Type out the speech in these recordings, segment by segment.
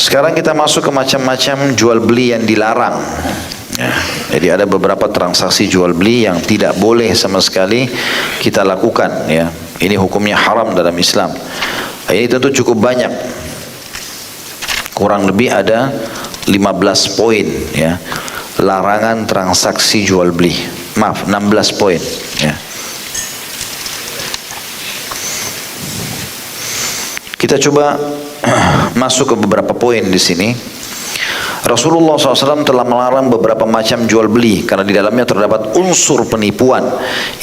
Sekarang kita masuk ke macam-macam jual beli yang dilarang. Ya, jadi ada beberapa transaksi jual beli yang tidak boleh sama sekali kita lakukan. Ya, ini hukumnya haram dalam Islam. Ini tentu cukup banyak. Kurang lebih ada 15 poin. Ya, larangan transaksi jual beli. Maaf, 16 poin. Ya. Kita coba masuk ke beberapa poin di sini. Rasulullah SAW telah melarang beberapa macam jual beli karena di dalamnya terdapat unsur penipuan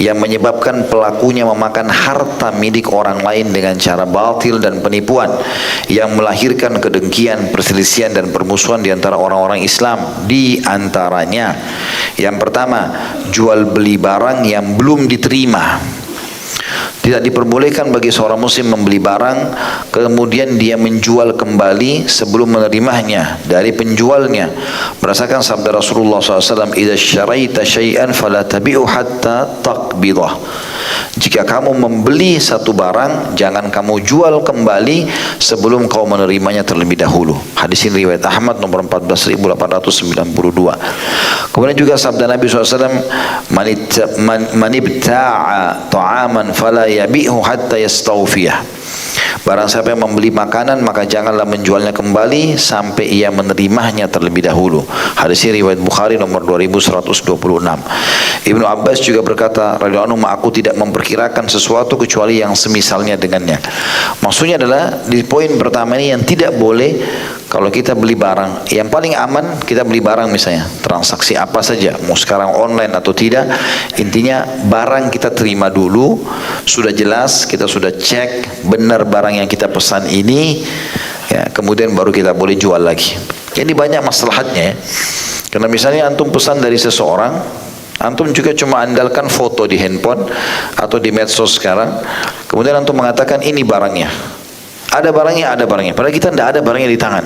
yang menyebabkan pelakunya memakan harta milik orang lain dengan cara batil dan penipuan yang melahirkan kedengkian, perselisihan dan permusuhan di antara orang-orang Islam. Di antaranya, yang pertama, jual beli barang yang belum diterima. Tidak diperbolehkan bagi seorang muslim membeli barang kemudian dia menjual kembali sebelum menerimanya dari penjualnya. Berdasarkan sabda Rasulullah SAW, "Idza syaraita syai'an fala tabi'u hatta taqbidah." Jika kamu membeli satu barang, jangan kamu jual kembali sebelum kau menerimanya terlebih dahulu. Hadis ini riwayat Ahmad nomor 14.892. Kemudian juga sabda Nabi SAW, "Man ibta'a ta'aman fala yabi'hu hatta yastawfiyah." Barang siapa yang membeli makanan maka janganlah menjualnya kembali sampai ia menerimanya terlebih dahulu. Hadis ini riwayat Bukhari nomor 2126. Ibnu Abbas juga berkata radhiyallahu anhu, "Aku tidak memperkirakan sesuatu kecuali yang semisalnya dengannya." Maksudnya adalah di poin pertama ini yang tidak boleh kalau kita beli barang, yang paling aman kita beli barang misalnya transaksi apa saja, mau sekarang online atau tidak, intinya barang kita terima dulu, sudah jelas kita sudah cek benar barang yang kita pesan ini, ya, kemudian baru kita boleh jual lagi. Ini banyak maslahatnya ya. Karena misalnya antum pesan dari seseorang, antum juga cuma andalkan foto di handphone atau di medsos sekarang, kemudian antum mengatakan ini barangnya. Ada barangnya. Padahal kita tidak ada barangnya di tangan.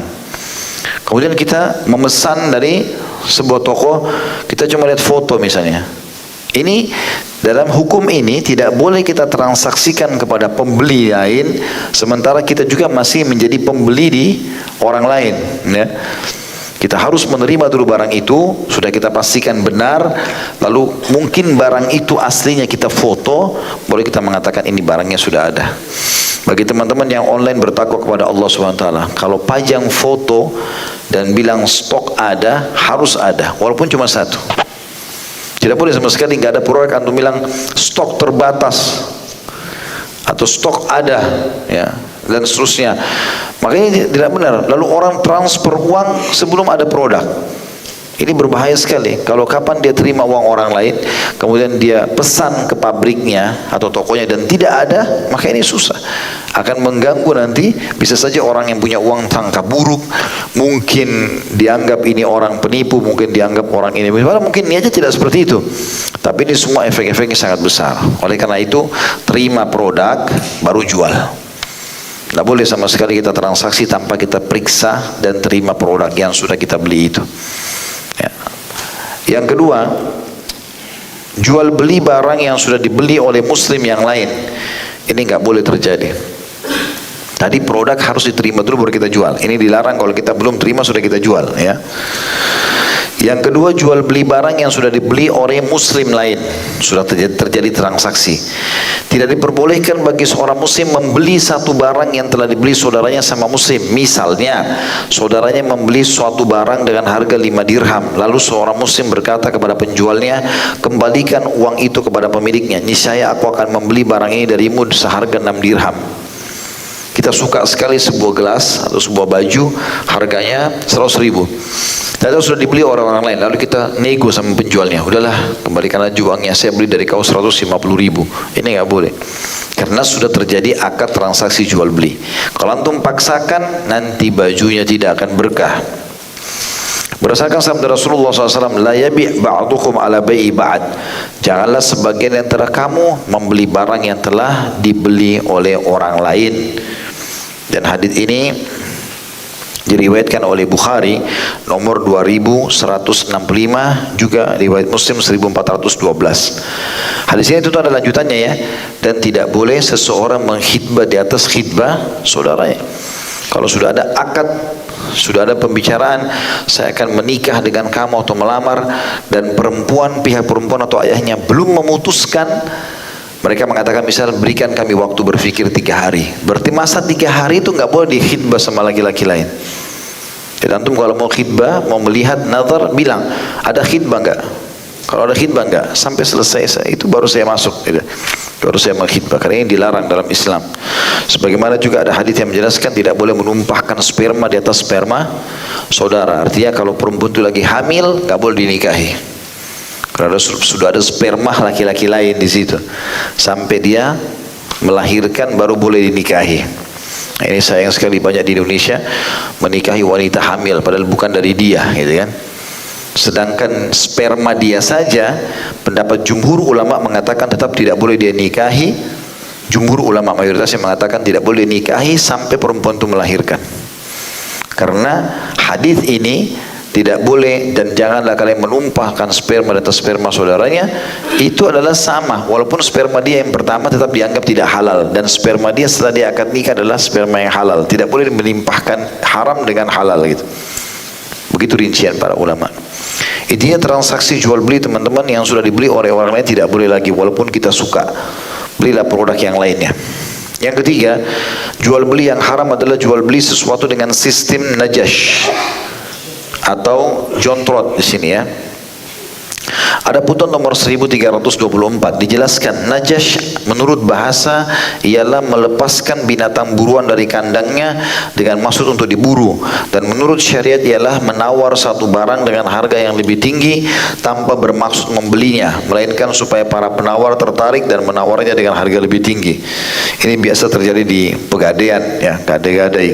Kemudian kita memesan dari sebuah toko, kita cuma lihat foto misalnya. Ini dalam hukum ini tidak boleh kita transaksikan kepada pembeli lain, sementara kita juga masih menjadi pembeli di orang lain. Ya. Kita harus menerima dulu barang itu, sudah kita pastikan benar, lalu mungkin barang itu aslinya kita foto, boleh kita mengatakan ini barangnya sudah ada. Bagi teman-teman yang online bertakwa kepada Allah SWT, kalau pajang foto dan bilang stok ada, harus ada, walaupun cuma satu. Tidak boleh sama sekali nggak ada produk antum bilang stok terbatas atau stok ada, ya, dan seterusnya. Makanya tidak benar. Lalu orang transfer uang sebelum ada produk. Ini berbahaya sekali. Kalau kapan dia terima uang orang lain, kemudian dia pesan ke pabriknya atau tokonya dan tidak ada, maka ini susah. Akan mengganggu nanti, bisa saja orang yang punya uang tangkap buruk, mungkin dianggap ini orang penipu, mungkin dianggap orang ini, mungkin niatnya tidak seperti itu. Tapi ini semua efek-efeknya sangat besar. Oleh karena itu, terima produk, baru jual. Tidak boleh sama sekali kita transaksi tanpa kita periksa dan terima produk yang sudah kita beli itu. Ya. Yang kedua, jual beli barang yang sudah dibeli oleh muslim yang lain. Ini nggak boleh terjadi. Tadi produk harus diterima dulu baru kita jual. Ini dilarang kalau kita belum terima sudah kita jual. Ya. Yang kedua, jual beli barang yang sudah dibeli oleh muslim lain, sudah terjadi transaksi. Tidak diperbolehkan bagi seorang muslim membeli satu barang yang telah dibeli saudaranya sama muslim. Misalnya, saudaranya membeli suatu barang dengan harga 5 dirham, lalu seorang muslim berkata kepada penjualnya, "Kembalikan uang itu kepada pemiliknya. Niscaya aku akan membeli barang ini darimu seharga 6 dirham." Kita suka sekali sebuah gelas atau sebuah baju, harganya 100.000. Lalu sudah dibeli orang-orang lain, lalu kita nego sama penjualnya, udahlah kembalikan aja uangnya, saya beli dari kau 150.000. Ini nggak boleh, karena sudah terjadi akad transaksi jual beli. Kalau antum paksakan, nanti bajunya tidak akan berkah. Berdasarkan sabda Rasulullah SAW, "La yabi' ba'dukum ala bai'i ba'd." Janganlah sebagian antara kamu membeli barang yang telah dibeli oleh orang lain. Dan hadis ini diriwayatkan oleh Bukhari nomor 2165, juga riwayat Muslim 1412. Hadis ini itu ada lanjutannya ya. Dan tidak boleh seseorang mengkhitbah di atas khitbah saudaranya. Kalau sudah ada akad, sudah ada pembicaraan, saya akan menikah dengan kamu atau melamar, dan pihak perempuan atau ayahnya belum memutuskan, mereka mengatakan misal berikan kami waktu berpikir 3 hari. Berarti masa 3 hari itu nggak boleh dikhidbah sama laki-laki lain. Jadi antum kalau mau khidbah, mau melihat nazar, bilang ada khidbah nggak? Kalau ada khidbah enggak, sampai selesai itu baru saya masuk, gitu. Baru saya menghidbah, karena ini dilarang dalam Islam. Sebagaimana juga ada hadis yang menjelaskan tidak boleh menumpahkan sperma di atas sperma saudara. Artinya kalau perempuan itu lagi hamil, nggak boleh dinikahi. Karena sudah ada sperma laki-laki lain di situ. Sampai dia melahirkan baru boleh dinikahi. Nah, ini sayang sekali banyak di Indonesia menikahi wanita hamil padahal bukan dari dia, gitu kan. Sedangkan sperma dia saja, pendapat jumhur ulama mengatakan tetap tidak boleh dia nikahi. Jumhur ulama mayoritasnya mengatakan tidak boleh nikahi sampai perempuan itu melahirkan. Karena hadis ini tidak boleh, dan janganlah kalian menumpahkan sperma di atas sperma saudaranya. Itu adalah sama, walaupun sperma dia yang pertama tetap dianggap tidak halal, dan sperma dia setelah dia akad nikah adalah sperma yang halal. Tidak boleh melimpahkan haram dengan halal, gitu. Begitu rincian para ulama. Intinya transaksi jual beli teman-teman yang sudah dibeli oleh orang lain tidak boleh lagi, walaupun kita suka. Belilah produk yang lainnya. Yang ketiga, jual beli yang haram adalah jual beli sesuatu dengan sistem najash atau jontrot di sini ya. Ada putusan nomor 1324 dijelaskan najash menurut bahasa ialah melepaskan binatang buruan dari kandangnya dengan maksud untuk diburu, dan menurut syariat ialah menawar satu barang dengan harga yang lebih tinggi tanpa bermaksud membelinya, melainkan supaya para penawar tertarik dan menawarnya dengan harga lebih tinggi. Ini biasa terjadi di pegadaian ya, gadai-gadai.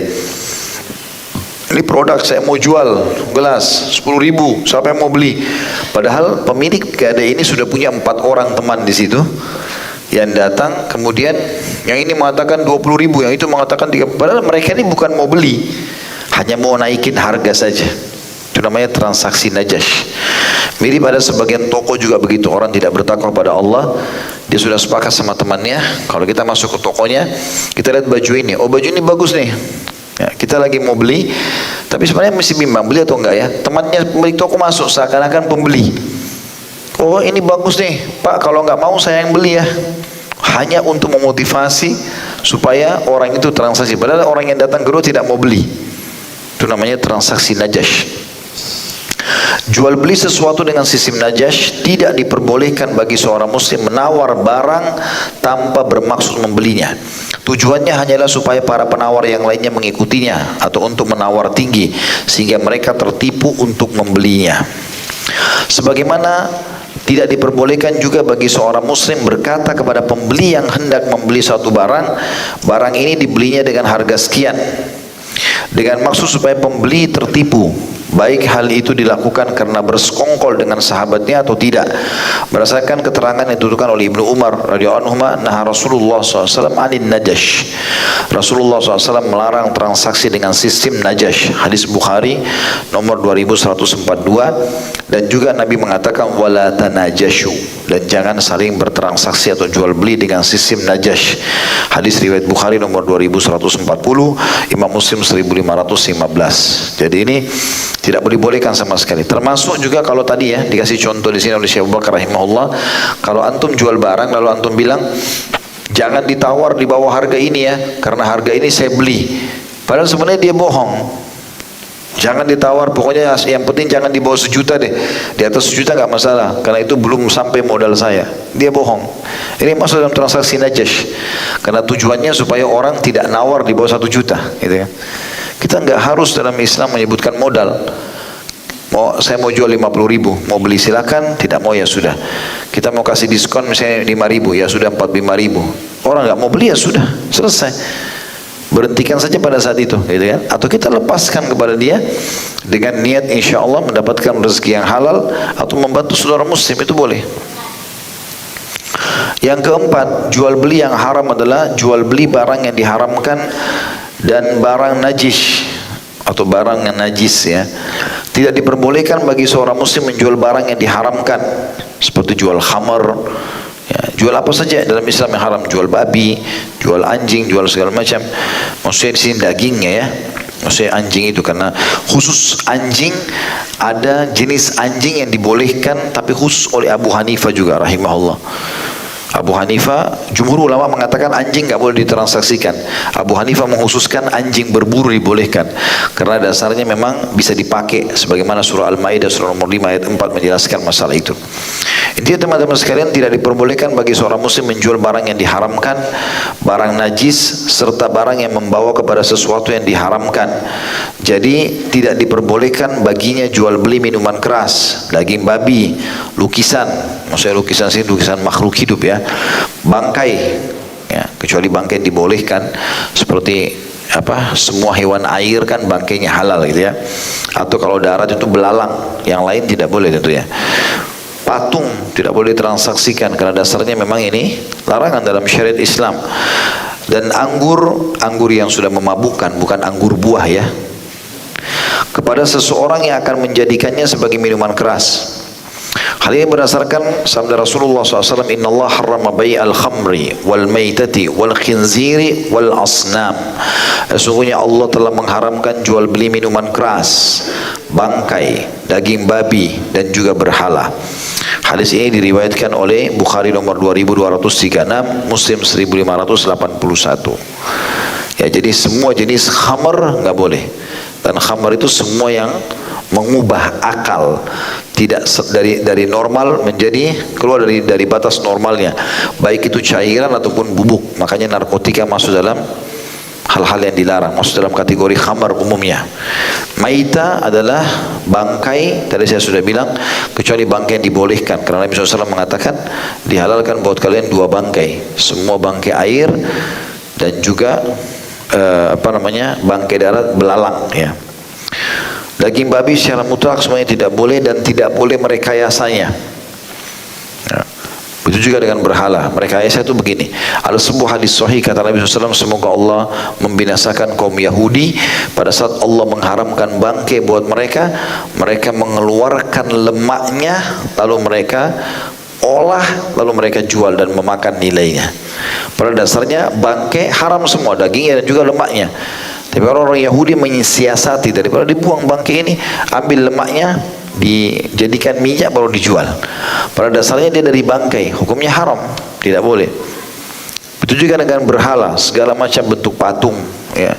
Ini produk saya mau jual gelas 10.000, siapa yang mau beli? Padahal pemilik gadai ini sudah punya 4 orang teman di situ yang datang, kemudian yang ini mengatakan 20.000, yang itu mengatakan 30. Padahal mereka ini bukan mau beli, hanya mau naikin harga saja. Itu namanya transaksi najash. Mirip ada sebagian toko juga begitu, orang tidak bertakwa pada Allah. Dia sudah sepakat sama temannya, kalau kita masuk ke tokonya, kita lihat baju ini, oh baju ini bagus nih. Ya, kita lagi mau beli, tapi sebenarnya mesti bimbang beli atau enggak ya. Temannya pemilik toko masuk seakan-akan pembeli. Oh ini bagus nih Pak, kalau enggak mau saya yang beli ya. Hanya untuk memotivasi supaya orang itu transaksi. Padahal orang yang datang kedua tidak mau beli. Itu namanya transaksi najash. Jual beli sesuatu dengan sistem najash tidak diperbolehkan bagi seorang muslim menawar barang tanpa bermaksud membelinya. Tujuannya hanyalah supaya para penawar yang lainnya mengikutinya atau untuk menawar tinggi sehingga mereka tertipu untuk membelinya. Sebagaimana tidak diperbolehkan juga bagi seorang muslim berkata kepada pembeli yang hendak membeli suatu barang, barang ini dibelinya dengan harga sekian, dengan maksud supaya pembeli tertipu, baik hal itu dilakukan karena bersekongkol dengan sahabatnya atau tidak. Berdasarkan keterangan yang dituturkan oleh Ibnu Umar radhiyallahu anhu, nah Rasulullah SAW anin najash. Rasulullah SAW melarang transaksi dengan sistem najash. Hadis Bukhari nomor 2142. Dan juga Nabi mengatakan wala tanajashu, dan jangan saling bertransaksi atau jual beli dengan sistem najash. Hadis riwayat Bukhari nomor 2140, Imam Muslim 1515. Jadi ini tidak dibolehkan sama sekali. Termasuk juga kalau tadi ya dikasih contoh di sini oleh Syekh Abu Bakar rahimahullah, kalau antum jual barang lalu antum bilang jangan ditawar di bawah harga ini ya, karena harga ini saya beli. Padahal sebenarnya dia bohong. Jangan ditawar, pokoknya yang penting jangan di bawah 1 juta deh. Di atas 1 juta nggak masalah, karena itu belum sampai modal saya. Dia bohong. Ini masuk dalam transaksi najash. Karena tujuannya supaya orang tidak nawar di bawah 1 juta, gitu ya. Kita nggak harus dalam Islam menyebutkan modal. Saya mau jual 50.000, mau beli silakan, tidak mau ya sudah. Kita mau kasih diskon misalnya 5.000, ya sudah 45.000. Orang nggak mau beli ya sudah, selesai. Berhentikan saja pada saat itu, gitu kan? Atau kita lepaskan kepada dia dengan niat insya Allah mendapatkan rezeki yang halal atau membantu saudara muslim, itu boleh. Yang keempat, jual beli yang haram adalah jual beli barang yang diharamkan dan barang najis atau barang yang najis ya. Tidak diperbolehkan bagi seorang muslim menjual barang yang diharamkan seperti jual khamar, Ya, jual apa saja dalam Islam yang haram, jual babi, jual anjing, jual segala macam. Maksudnya di sini dagingnya ya. Maksudnya anjing itu karena khusus anjing, ada jenis anjing yang dibolehkan tapi khusus oleh Abu Hanifah juga rahimahullah. Abu Hanifah, jumhur ulama mengatakan anjing nggak boleh ditransaksikan. Abu Hanifah mengkhususkan anjing berburu dibolehkan karena dasarnya memang bisa dipakai sebagaimana surah Al-Maidah surah nomor 5 ayat 4 menjelaskan masalah itu. Intinya teman-teman sekalian, tidak diperbolehkan bagi seorang muslim menjual barang yang diharamkan, barang najis serta barang yang membawa kepada sesuatu yang diharamkan. Jadi tidak diperbolehkan baginya jual beli minuman keras, daging babi, lukisan, maksudnya lukisan sini lukisan makhluk hidup ya, bangkai ya, kecuali bangkai yang dibolehkan seperti apa, semua hewan air kan bangkainya halal gitu ya, atau kalau darat itu belalang, yang lain tidak boleh tentunya. Patung tidak boleh ditransaksikan karena dasarnya memang ini larangan dalam syariat Islam. Dan anggur yang sudah memabukkan, bukan anggur buah ya, kepada seseorang yang akan menjadikannya sebagai minuman keras. Hal ini berdasarkan sabda Rasulullah SAW, Inna Allah harrama bai'al khamri wal maitati wal khinziri wal asnam. Sesungguhnya Allah telah mengharamkan jual beli minuman keras, bangkai, daging babi dan juga berhala. Hadis ini diriwayatkan oleh Bukhari nomor 2236, Muslim 1581. Ya, jadi semua jenis khamr nggak boleh. Dan khamr itu semua yang mengubah akal, tidak dari normal menjadi keluar dari batas normalnya, baik itu cairan ataupun bubuk. Makanya narkotika masuk dalam hal-hal yang dilarang, masuk dalam kategori khamar umumnya. Maita adalah bangkai, tadi saya sudah bilang, kecuali bangkai yang dibolehkan karena Nabi SAW mengatakan dihalalkan buat kalian dua bangkai, semua bangkai air dan juga bangkai darat belalang ya. Daging babi secara mutlak semuanya tidak boleh dan tidak boleh merekayasanya ya. Begitu juga dengan berhala. Merekayasa itu begini, ada sebuah hadis sahih kata Nabi SAW, semoga Allah membinasakan kaum Yahudi pada saat Allah mengharamkan bangkai buat mereka, mereka mengeluarkan lemaknya lalu mereka olah, lalu mereka jual dan memakan nilainya. Pada dasarnya bangkai haram semua, dagingnya dan juga lemaknya. Tapi orang-orang Yahudi menyiasati, daripada dibuang bangkai ini, ambil lemaknya, dijadikan minyak baru dijual. Pada dasarnya dia dari bangkai, hukumnya haram, tidak boleh. Begitu juga dengan berhala, segala macam bentuk patung, ya,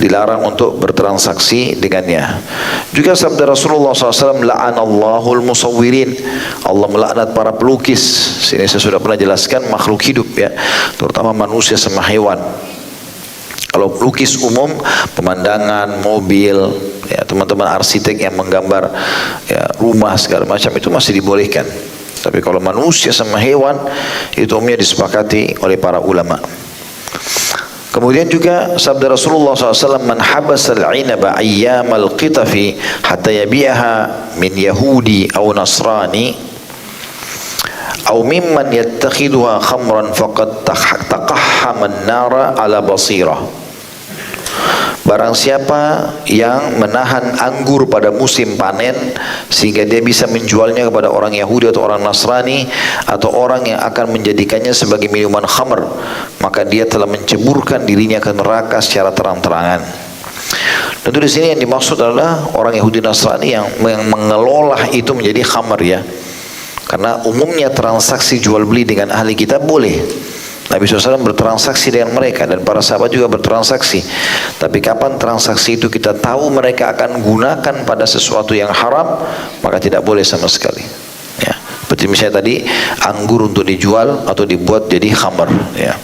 dilarang untuk bertransaksi dengannya. Juga sabda Rasulullah SAW, la'anallahul musawwirin, Allah melaknat para pelukis. Sini saya sudah pernah jelaskan makhluk hidup ya, terutama manusia sama hewan. Kalau pelukis umum, pemandangan, mobil, ya, teman-teman arsitek yang menggambar ya, rumah segala macam itu masih dibolehkan. Tapi kalau manusia sama hewan itu umumnya disepakati oleh para ulama. Kemudian juga sabda Rasulullah SAW, man habasal inaba ayyamal qitafi hatta yabi'aha min yahudi aw nasrani aw mimman yattakhiduha khamran faqad taqahhama an-nara ala basirah. Barang siapa yang menahan anggur pada musim panen sehingga dia bisa menjualnya kepada orang Yahudi atau orang Nasrani atau orang yang akan menjadikannya sebagai minuman khamr, maka dia telah menceburkan dirinya ke neraka secara terang-terangan. Tentu di sini yang dimaksud adalah orang Yahudi Nasrani yang mengelola itu menjadi khamr ya. Karena umumnya transaksi jual beli dengan ahli kitab boleh. Nabi SAW bertransaksi dengan mereka dan para sahabat juga bertransaksi. Tapi kapan transaksi itu kita tahu mereka akan gunakan pada sesuatu yang haram, maka tidak boleh sama sekali. Ya. Seperti misalnya tadi anggur untuk dijual atau dibuat jadi khamr. Ya.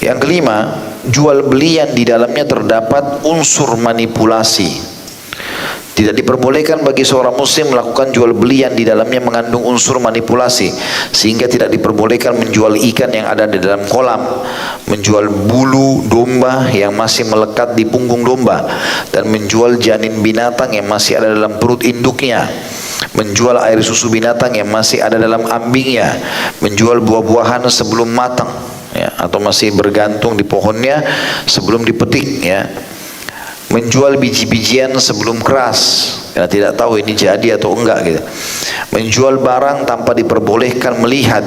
Yang kelima, jual beli yang di dalamnya terdapat unsur manipulasi. Tidak diperbolehkan bagi seorang muslim melakukan jual beli yang di dalamnya mengandung unsur manipulasi, sehingga tidak diperbolehkan menjual ikan yang ada di dalam kolam, menjual bulu domba yang masih melekat di punggung domba, dan menjual janin binatang yang masih ada dalam perut induknya, menjual air susu binatang yang masih ada dalam ambingnya, menjual buah-buahan sebelum matang ya, atau masih bergantung di pohonnya sebelum dipetik ya, menjual biji-bijian sebelum keras karena tidak tahu ini jadi atau enggak gitu, menjual barang tanpa diperbolehkan melihat.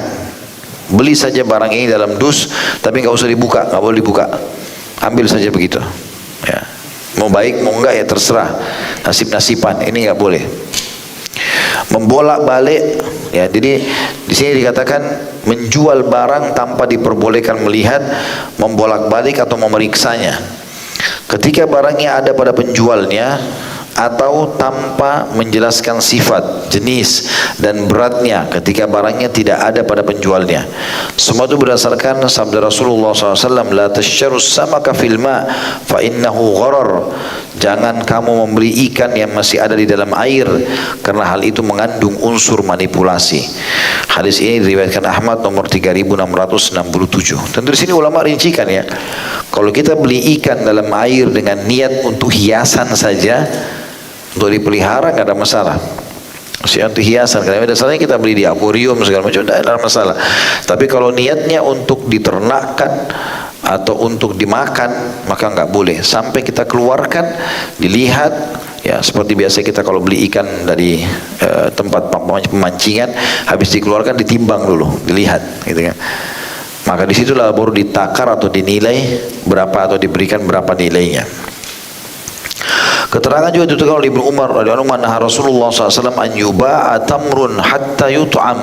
Beli saja barang ini dalam dus, tapi nggak usah dibuka, nggak boleh dibuka. Ambil saja begitu. Ya. Mau baik mau enggak ya terserah, nasib-nasiban. Ini nggak boleh. Membolak-balik, ya. Jadi di sini dikatakan menjual barang tanpa diperbolehkan melihat, membolak-balik atau memeriksanya. Ketika barangnya ada pada penjualnya, atau tanpa menjelaskan sifat, jenis dan beratnya ketika barangnya tidak ada pada penjualnya. Semua itu berdasarkan sabda Rasulullah SAW, la tasyrus samaka fil ma fa innahu gharar. Jangan kamu membeli ikan yang masih ada di dalam air, karena hal itu mengandung unsur manipulasi. Hadis ini diriwayatkan Ahmad nomor 3667. Tentu di sini ulama rincikan, ya. Kalau kita beli ikan dalam air dengan niat untuk hiasan saja, untuk dipelihara, nggak ada masalah. Maksudnya untuk hiasan, karena dasarnya kita beli di akuarium segala macam, tidak ada masalah. Tapi kalau niatnya untuk diternakkan atau untuk dimakan, maka nggak boleh. Sampai kita keluarkan, dilihat, ya seperti biasa kita kalau beli ikan dari tempat pemancingan, habis dikeluarkan ditimbang dulu, dilihat, gitu kan. Maka disitulah baru ditakar atau dinilai berapa atau diberikan berapa nilainya. Keterangan juga dituturkan oleh Ibnu Umar radhiyallahu anhu, Rasulullah SAW an yuba'a tamrun hatta yut'am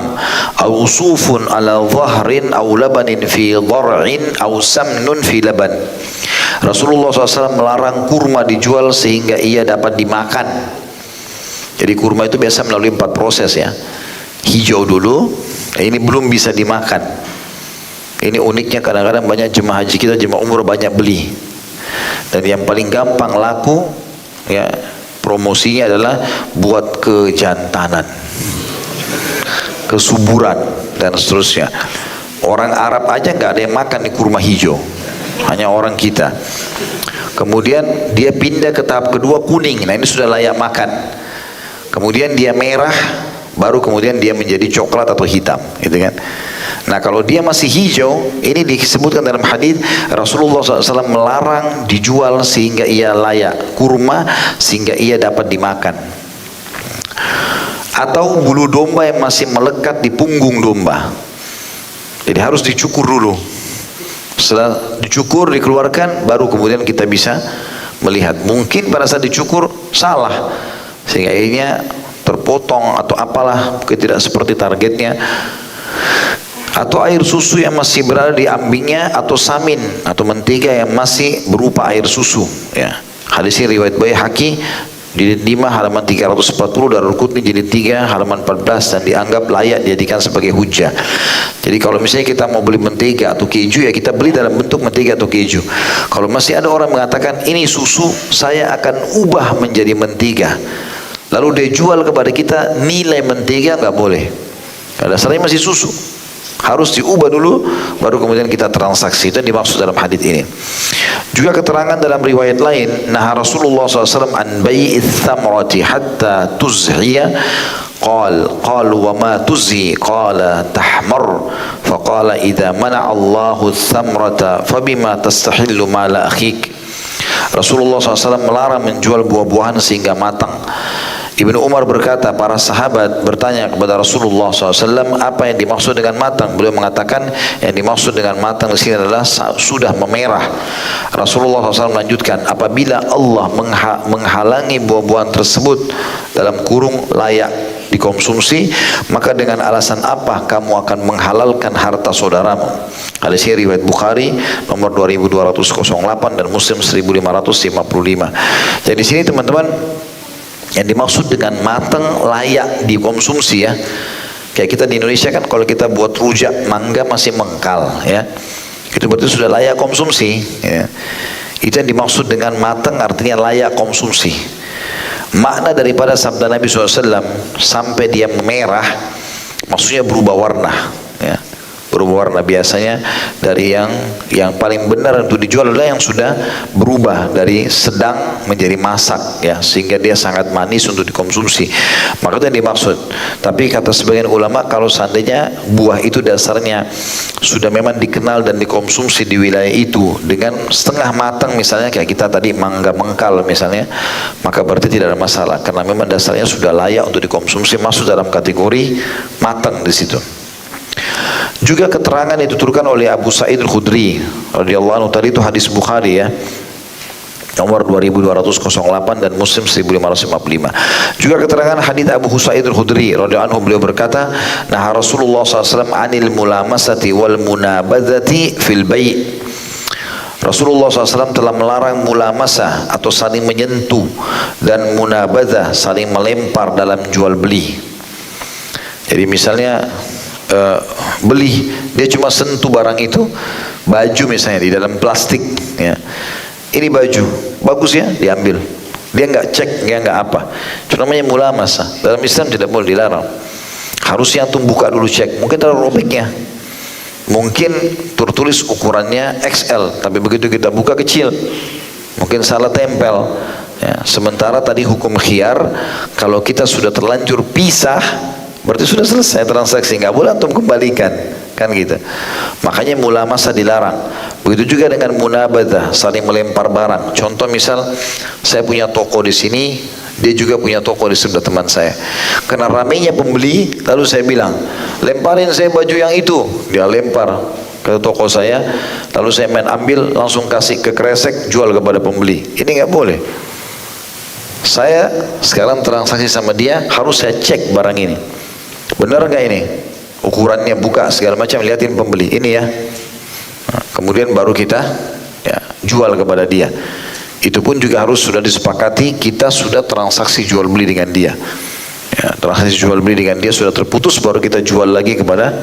aw sufun ala dhahrin aw labanin fi dhar'in aw samnun fi laban. Rasulullah SAW melarang kurma dijual sehingga ia dapat dimakan. Jadi kurma itu biasa melalui 4 proses, ya. Hijau dulu, ini belum bisa dimakan. Ini uniknya, kadang-kadang banyak jemaah haji kita, jemaah umroh banyak beli. Dan yang paling gampang laku, ya, promosinya adalah buat kejantanan, kesuburan dan seterusnya. Orang Arab aja nggak ada yang makan di kurma hijau, hanya orang kita. Kemudian dia pindah ke tahap kedua, kuning. Nah ini sudah layak makan. Kemudian dia merah, baru kemudian dia menjadi coklat atau hitam, gitu kan. Nah kalau dia masih hijau, ini disebutkan dalam hadis Rasulullah SAW melarang dijual sehingga ia layak, kurma sehingga ia dapat dimakan. Atau bulu domba yang masih melekat di punggung domba, jadi harus dicukur dulu. Setelah dicukur, dikeluarkan, baru kemudian kita bisa melihat. Mungkin pada saat dicukur salah, sehingga akhirnya terpotong atau apalah, mungkin tidak seperti targetnya. Atau air susu yang masih berada di ambingnya, atau samin atau mentega yang masih berupa air susu, ya. Hadis ini riwayat Baihaqi jilid 5 halaman 340, Darul Qutni jilid 3 halaman 14, dan dianggap layak dijadikan sebagai hujjah. Jadi kalau misalnya kita mau beli mentega atau keju, ya kita beli dalam bentuk mentega atau keju. Kalau masih ada orang mengatakan ini susu, saya akan ubah menjadi mentega, lalu dia jual kepada kita nilai mentega, nggak boleh. Pada dasarnya masih susu, harus diubah dulu, baru kemudian kita transaksi. Itu yang dimaksud dalam hadis ini. Juga keterangan dalam riwayat lain, nah Rasulullah SAW an bai'ith thamrati hatta tuzhiya, qalu wa ma tuzhi, qala tahmar, faqala idza mana'a Allahu thamrata fabima tastahillu mala akhik. Rasulullah SAW melarang menjual buah-buahan sehingga matang. Ibnu Umar berkata, para sahabat bertanya kepada Rasulullah SAW, apa yang dimaksud dengan matang? Beliau mengatakan, yang dimaksud dengan matang di sini adalah sudah memerah. Rasulullah SAW melanjutkan, apabila Allah menghalangi buah-buahan tersebut dalam kurung layak dikonsumsi, maka dengan alasan apa kamu akan menghalalkan harta saudaramu? Hadis ini riwayat Bukhari nomor 2208 dan Muslim 1555. Jadi di sini teman-teman, yang dimaksud dengan matang layak dikonsumsi, ya. Kayak kita di Indonesia kan kalau kita buat rujak mangga masih mengkal, ya. Itu berarti sudah layak konsumsi, ya. Itu yang dimaksud dengan matang, artinya layak konsumsi. Makna daripada sabda Nabi SAW sampai dia merah, maksudnya berubah warna, ya. berubah warna. Biasanya dari yang paling benar untuk dijual adalah yang sudah berubah dari sedang menjadi masak, ya, sehingga dia sangat manis untuk dikonsumsi. Maka itu yang dimaksud. Tapi kata sebagian ulama, kalau seandainya buah itu dasarnya sudah memang dikenal dan dikonsumsi di wilayah itu dengan setengah matang, misalnya kayak kita tadi mangga mengkal misalnya, maka berarti tidak ada masalah, karena memang dasarnya sudah layak untuk dikonsumsi, masuk dalam kategori matang di situ. Juga keterangan dituturkan oleh Abu Sa'id Al-Khudri radhiyallahu anhu, tadi itu hadis Bukhari, ya, nomor 2208 dan Muslim 1555. Juga keterangan hadis Abu Sa'id Al-Khudri radhiyallahu anhu, beliau berkata, nah Rasulullah SAW anil mulamasati wal munabadzati fil bai'. Rasulullah SAW telah melarang mulamasah atau saling menyentuh dan munabadzah saling melempar dalam jual beli. Jadi misalnya beli, dia cuma sentuh barang itu, baju misalnya di dalam plastik, ya, ini baju bagus ya, diambil, dia nggak cek, dia nggak apa, itu namanya mulamasah. Dalam Islam tidak boleh, dilarang. Harusnya antum buka dulu, cek, mungkin terlalu robeknya, mungkin tertulis ukurannya XL tapi begitu kita buka kecil, mungkin salah tempel, ya. Sementara tadi hukum khiyar, kalau kita sudah terlanjur pisah berarti sudah selesai transaksi, nggak boleh antum kembalikan, kan gitu. Makanya mulamasah dilarang. Begitu juga dengan munabadzah, saling melempar barang. Contoh misal saya punya toko di sini, dia juga punya toko di sebelah teman saya. Karena ramainya pembeli, lalu saya bilang, lemparin saya baju yang itu. Dia lempar ke toko saya, lalu saya main ambil, langsung kasih ke kresek, jual kepada pembeli. Ini nggak boleh. Saya sekarang transaksi sama dia, harus saya cek barang ini, benar nggak ini, ukurannya, buka segala macam, liatin pembeli ini, ya. Nah, kemudian baru kita, ya, jual kepada dia. Itu pun juga harus sudah disepakati, kita sudah transaksi jual beli dengan dia, ya, transaksi jual beli dengan dia sudah terputus, baru kita jual lagi kepada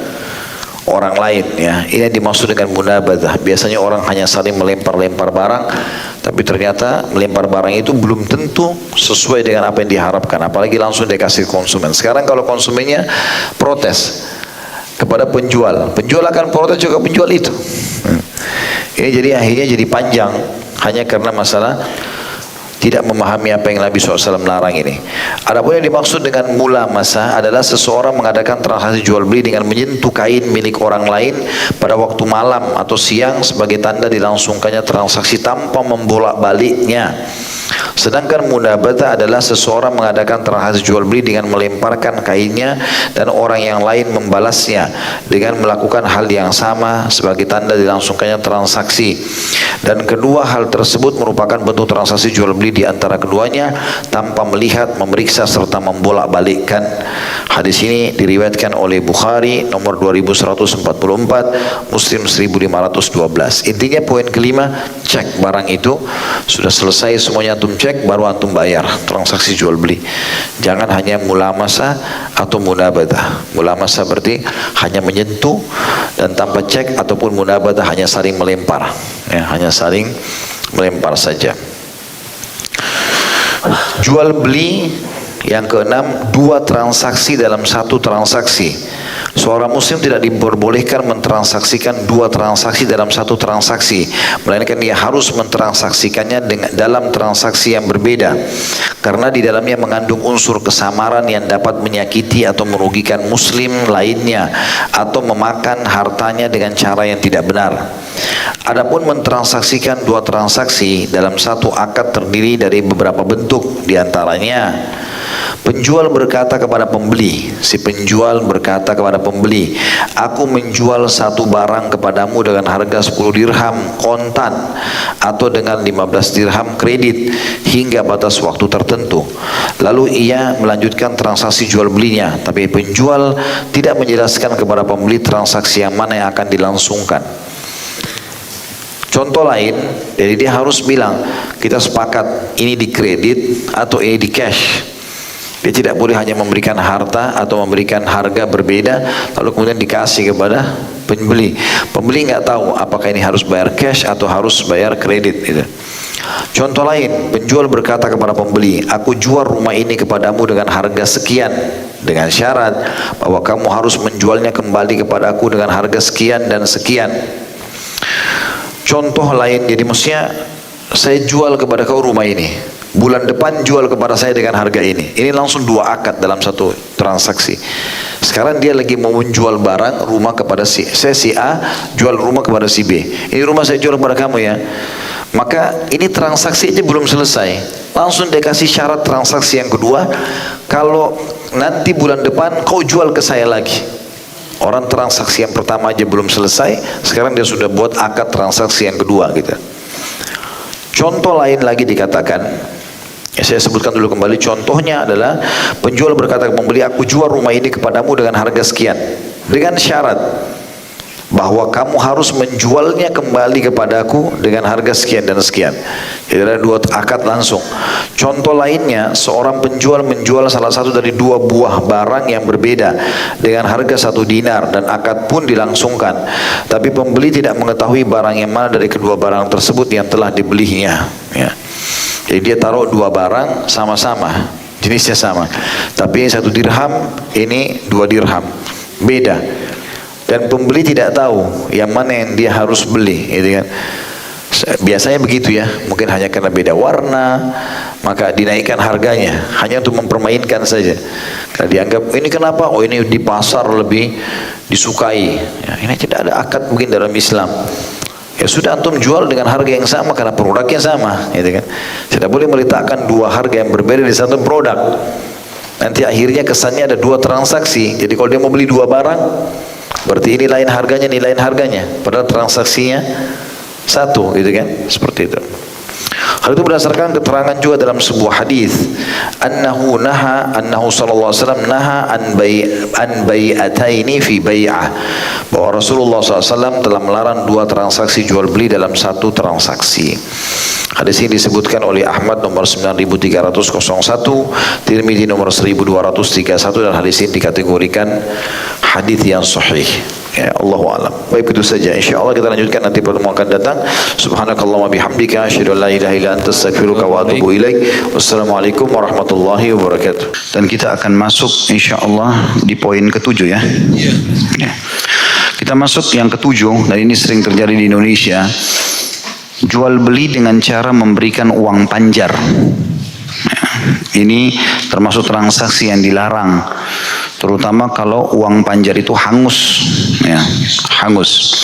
orang lain, ya. Ini yang dimaksud dengan munabadzah. Biasanya orang hanya saling melempar-lempar barang, tapi ternyata melempar barang itu belum tentu sesuai dengan apa yang diharapkan, apalagi langsung dikasih konsumen. Sekarang kalau konsumennya protes kepada penjual, penjual akan protes juga penjual itu. Ini jadi akhirnya jadi panjang, hanya karena masalah tidak memahami apa yang Nabi SAW larang ini. Adapun yang dimaksud dengan mulamasah adalah seseorang mengadakan transaksi jual beli dengan menyentuh kain milik orang lain pada waktu malam atau siang sebagai tanda dilangsungkannya transaksi tanpa membolak-baliknya. Sedangkan munabadzah adalah seseorang mengadakan transaksi jual beli dengan melemparkan kainnya dan orang yang lain membalasnya dengan melakukan hal yang sama sebagai tanda dilangsungkannya transaksi. Dan kedua hal tersebut merupakan bentuk transaksi jual beli di antara keduanya tanpa melihat, memeriksa serta membolak-balikkan. Hadis ini diriwayatkan oleh Bukhari nomor 2144, Muslim 1512. Intinya poin kelima, cek barang itu sudah selesai semuanya, antum cek, baru antum bayar transaksi jual beli. Jangan hanya mulamasah atau munabadzah. Mulamasah berarti hanya menyentuh dan tanpa cek, ataupun munabadzah hanya saling melempar, ya, hanya saling melempar saja. Jual beli yang keenam, dua transaksi dalam satu transaksi. Seorang muslim tidak diperbolehkan mentransaksikan dua transaksi dalam satu transaksi, melainkan dia harus mentransaksikannya dalam transaksi yang berbeda, karena di dalamnya mengandung unsur kesamaran yang dapat menyakiti atau merugikan muslim lainnya atau memakan hartanya dengan cara yang tidak benar. Adapun mentransaksikan dua transaksi dalam satu akad terdiri dari beberapa bentuk, diantaranya penjual berkata kepada pembeli, si penjual berkata kepada pembeli, aku menjual satu barang kepadamu dengan harga 10 dirham kontan atau dengan 15 dirham kredit hingga batas waktu tertentu. Lalu ia melanjutkan transaksi jual belinya, tapi penjual tidak menjelaskan kepada pembeli transaksi yang mana yang akan dilangsungkan. Contoh lain, jadi dia harus bilang, kita sepakat ini di kredit atau ini di cash. Dia tidak boleh hanya memberikan harta atau memberikan harga berbeda lalu kemudian dikasih kepada pembeli. Pembeli nggak tahu apakah ini harus bayar cash atau harus bayar kredit gitu. Contoh lain, penjual berkata kepada pembeli, aku jual rumah ini kepadamu dengan harga sekian, dengan syarat bahwa kamu harus menjualnya kembali kepadaku dengan harga sekian dan sekian. Contoh lain, jadi maksudnya saya jual kepada kau rumah ini, bulan depan jual kepada saya dengan harga ini. Ini langsung dua akad dalam satu transaksi. Sekarang dia lagi mau menjual barang rumah kepada saya si A, jual rumah kepada si B. Ini rumah saya jual kepada kamu ya. Maka ini transaksi aja belum selesai, langsung dia kasih syarat transaksi yang kedua, kalau nanti bulan depan kau jual ke saya lagi. Orang transaksi yang pertama aja belum selesai, sekarang dia sudah buat akad transaksi yang kedua gitu. Contoh lain lagi dikatakan, saya sebutkan dulu kembali, contohnya adalah penjual berkata ke pembeli, aku jual rumah ini kepadamu dengan harga sekian, dengan syarat bahwa kamu harus menjualnya kembali kepadaku dengan harga sekian dan sekian. Jadi ada dua akad langsung. Contoh lainnya, seorang penjual menjual salah satu dari dua buah barang yang berbeda dengan harga 1 dinar dan akad pun dilangsungkan. Tapi pembeli tidak mengetahui barang yang mana dari kedua barang tersebut yang telah dibelinya. Ya. Jadi dia taruh dua barang sama-sama, jenisnya sama. Tapi 1 dirham, ini 2 dirham. Beda. Dan pembeli tidak tahu yang mana yang dia harus beli, gitu kan. Biasanya begitu ya, mungkin hanya karena beda warna, maka dinaikkan harganya, hanya untuk mempermainkan saja. Karena dianggap, ini kenapa? Oh ini di pasar lebih disukai. Ya, ini tidak ada akad mungkin dalam Islam. Ya sudah, antum jual dengan harga yang sama karena produknya sama, gitu kan. Tidak boleh meletakkan dua harga yang berbeda di satu produk. Nanti akhirnya kesannya ada dua transaksi. Jadi kalau dia mau beli dua barang, berarti ini lain harganya, padahal transaksinya satu, gitu kan, seperti itu. Hal itu berdasarkan keterangan juga dalam sebuah hadis, annahu sallallahu alaihi wasallam naha an bai'ataini fi bai'ah, bahwa Rasulullah SAW telah melarang dua transaksi jual beli dalam satu transaksi. Hadis ini disebutkan oleh Ahmad nomor 9301, Tirmidzi nomor 1231, dan hadis ini dikategorikan hadis yang sahih. Ya, Allahu a'lam. Baik, itu saja. Insyaallah kita lanjutkan nanti pertemuan akan datang. Subhanakallahumma bihamdika asyhadu an la ilaha illa anta astaghfiruka wa atubu ilaik. Wassalamualaikum warahmatullahi wabarakatuh. Dan kita akan masuk insyaallah di poin ke-7 ya. Ya. Kita masuk yang ke-7, dan ini sering terjadi di Indonesia. Jual beli dengan cara memberikan uang panjar. Ya. Ini termasuk transaksi yang dilarang, terutama kalau uang panjar itu hangus, ya, hangus.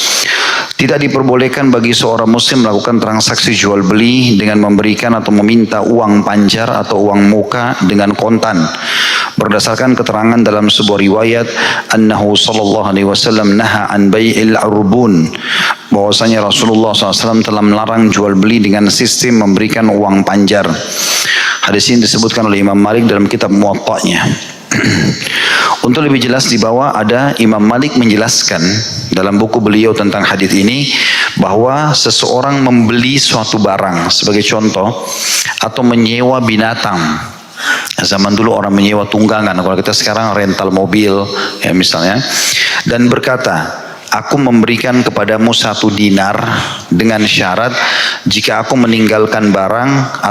Tidak diperbolehkan bagi seorang muslim melakukan transaksi jual beli dengan memberikan atau meminta uang panjar atau uang muka dengan kontan. Berdasarkan keterangan dalam sebuah riwayat, annahu sallallahu alaihi wasallam naha an bai'il arbun, bahwasanya Rasulullah SAW telah melarang jual beli dengan sistem memberikan uang panjar. Hadis ini disebutkan oleh Imam Malik dalam kitab Muwatta'nya. Untuk lebih jelas di bawah ada Imam Malik menjelaskan dalam buku beliau tentang hadis ini bahwa seseorang membeli suatu barang sebagai contoh atau menyewa binatang. Zaman dulu orang menyewa tunggangan, kalau kita sekarang rental mobil ya misalnya, dan berkata, aku memberikan kepadamu 1 dinar dengan syarat jika aku meninggalkan barang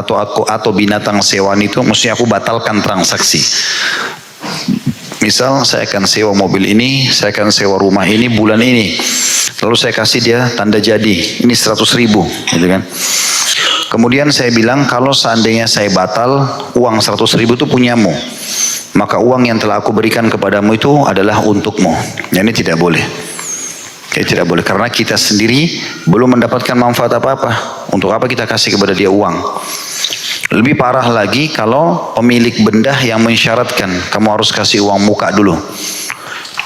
atau binatang sewaan itu, mesti aku batalkan transaksi. Misal saya akan sewa mobil ini, saya akan sewa rumah ini bulan ini, lalu saya kasih dia tanda jadi, ini 100.000, gitu kan. Kemudian saya bilang, kalau seandainya saya batal, uang 100.000 itu punyamu, maka uang yang telah aku berikan kepadamu itu adalah untukmu. Ya, ini tidak boleh. Ya, tidak boleh, karena kita sendiri belum mendapatkan manfaat apa-apa. Untuk apa kita kasih kepada dia uang? Lebih parah lagi kalau pemilik benda yang mensyaratkan kamu harus kasih uang muka dulu.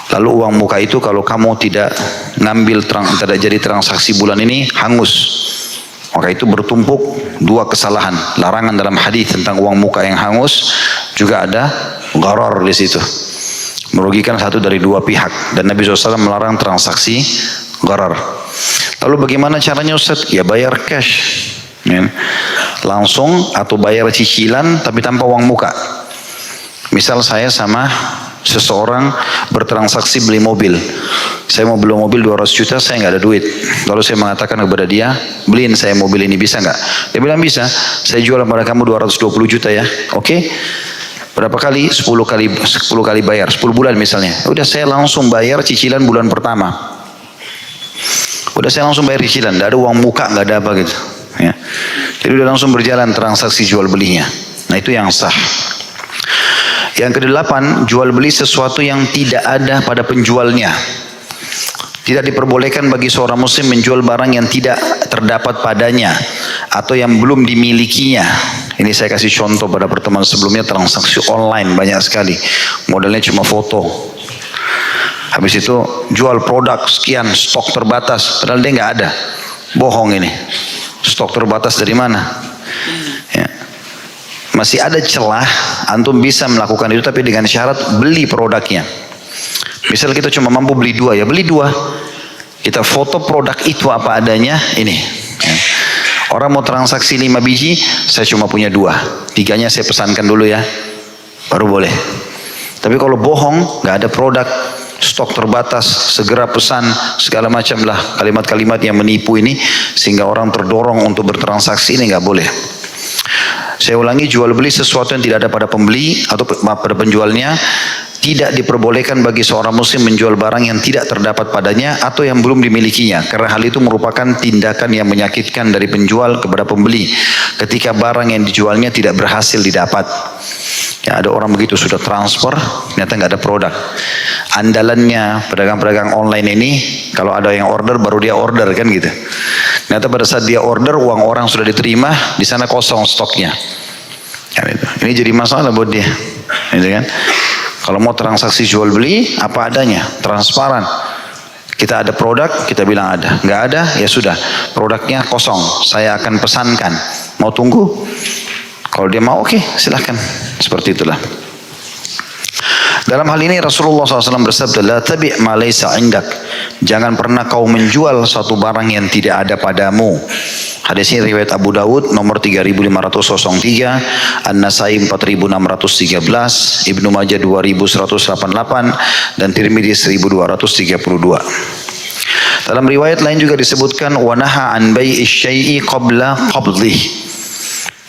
Lalu uang muka itu kalau kamu tidak ngambil tidak jadi transaksi bulan ini, hangus. Maka itu bertumpuk dua kesalahan. Larangan dalam hadis tentang uang muka yang hangus, juga ada gharar di situ, merugikan satu dari dua pihak. Dan Nabi SAW melarang transaksi gharar. Lalu bagaimana caranya Ustaz? Ya bayar cash, ya, langsung, atau bayar cicilan tapi tanpa uang muka. Misal saya sama Seseorang bertransaksi beli mobil. Saya mau beli mobil 200 juta, saya nggak ada duit. Lalu saya mengatakan kepada dia, beliin saya mobil ini, bisa nggak? Dia bilang bisa. Saya jual kepada kamu 220 juta ya. Oke. Berapa kali? 10 kali bayar, 10 bulan misalnya. Udah saya langsung bayar cicilan bulan pertama. Udah saya langsung bayar cicilan, nggak ada uang muka, nggak ada apa gitu. Ya. Jadi udah langsung berjalan transaksi jual belinya. Nah itu yang sah. Yang kedelapan, jual beli sesuatu yang tidak ada pada penjualnya. Tidak diperbolehkan bagi seorang muslim menjual barang yang tidak terdapat padanya atau yang belum dimilikinya. Ini saya kasih contoh pada pertemuan sebelumnya, transaksi online banyak sekali. Modalnya cuma foto. Habis itu jual produk sekian, stok terbatas, padahal dia nggak ada. Bohong ini. Stok terbatas dari mana? Ya. Masih ada celah, antum bisa melakukan itu tapi dengan syarat beli produknya. Misal kita cuma mampu beli 2, ya beli 2. Kita foto produk itu apa adanya, ini. Ya. Orang mau transaksi 5 biji, saya cuma punya 2. 3-nya saya pesankan dulu ya, baru boleh. Tapi kalau bohong, nggak ada produk, stok terbatas, segera pesan, segala macam lah kalimat-kalimat yang menipu ini, sehingga orang terdorong untuk bertransaksi, ini nggak boleh. Saya ulangi, jual beli sesuatu yang tidak ada pada pembeli atau pada penjualnya. Tidak diperbolehkan bagi seorang muslim menjual barang yang tidak terdapat padanya atau yang belum dimilikinya, karena hal itu merupakan tindakan yang menyakitkan dari penjual kepada pembeli ketika barang yang dijualnya tidak berhasil didapat. Ya, ada orang begitu, sudah transfer ternyata nggak ada produk. Andalannya pedagang-pedagang online ini, kalau ada yang order baru dia order kan gitu. Ternyata pada saat dia order, uang orang sudah diterima, di sana kosong stoknya. Ya, gitu. Ini jadi masalah buat dia, gitu kan? Kalau mau transaksi jual beli apa adanya, transparan. Kita ada produk, kita bilang ada. Nggak ada, ya sudah. Produknya kosong, saya akan pesankan. Mau tunggu? Kalau dia mau, oke, silahkan. Seperti itulah. Dalam hal ini Rasulullah SAW bersabda, la tabi' ma laysa indak. Jangan pernah kau menjual suatu barang yang tidak ada padamu. Hadis ini riwayat Abu Dawud nomor 3503, An-Nasai 4613, Ibnu Majah 2188 dan Tirmidzi 1232. Dalam riwayat lain juga disebutkan wa naha an bai'i syai'i qabla qabdih.